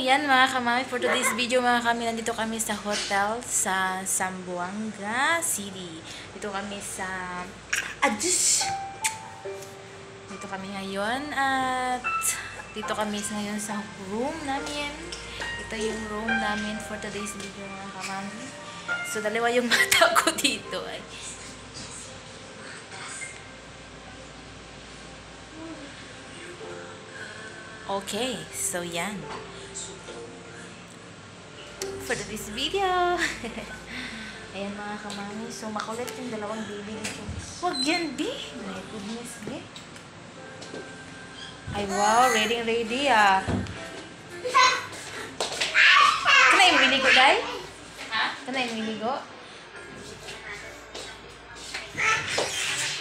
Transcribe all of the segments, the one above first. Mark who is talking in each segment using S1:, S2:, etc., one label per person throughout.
S1: yan mga kamami, for today's video mga kami, nandito kami sa hotel sa Zamboanga City. Dito kami sa Adus. Dito kami ngayon at dito kami ngayon sa room namin. Ito yung room namin for today's video mga kamami. So dalawa yung mata ko dito ay. Okay, so yan. For this video. Ayan mga kamami. So makulit yung dalawang baby dito. Wag yan, B. My goodness, B. Ay wow, ready ah. Kana yung wiligo, day? Ha? Kana yung wiligo?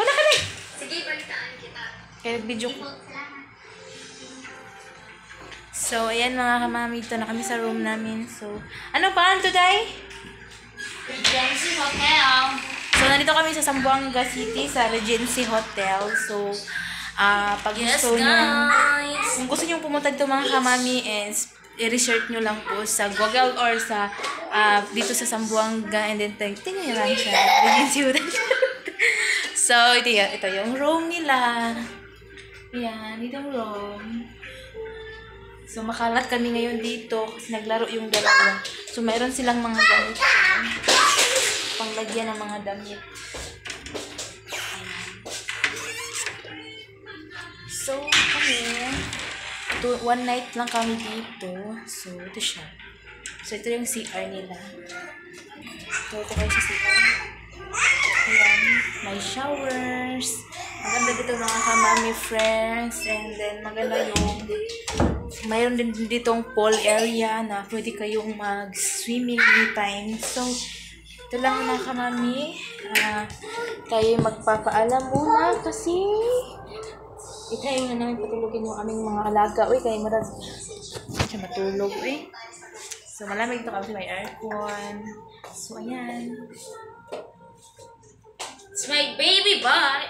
S1: Wala ka, day.
S2: Sige, balitaan kita.
S1: Kaya video ko. So, ayan mga kamami, ito na kami sa room namin. So, ano pa today?
S2: Regency Hotel.
S1: So, nandito kami sa Zamboanga City, sa Regency Hotel. So, pag gusto nyo, kung gusto nyo pumunta dito mga kamami, i-research nyo lang po sa Google or sa, dito sa Zamboanga, and then tingnan nyo lang siya. Regency Hotel. So, ito yung room nila. Ayan, ito yung room. So, makalat kami ngayon dito kasi naglaro yung dalawa. So, mayroon silang mga damit. Panglagyan ng mga damit. Ayan. So, kami, one night lang kami dito. So, ito siya. So, ito yung CR nila. So, ito kayo sa CR. Ayan. May showers. Maganda dito mga kamami friends. And then, maganda yung mayroon din ditong pool area na pwede kayong mag-swimming anytime. So, ito lang mga kamami. Tayo magpapaalam muna kasi ikaw na namin patulogin yung aming mga alaga. Uy, kayo marag siya matulog. Uy. So, malamig ito kasi may aircon. So, ayan.
S2: It's my baby boy.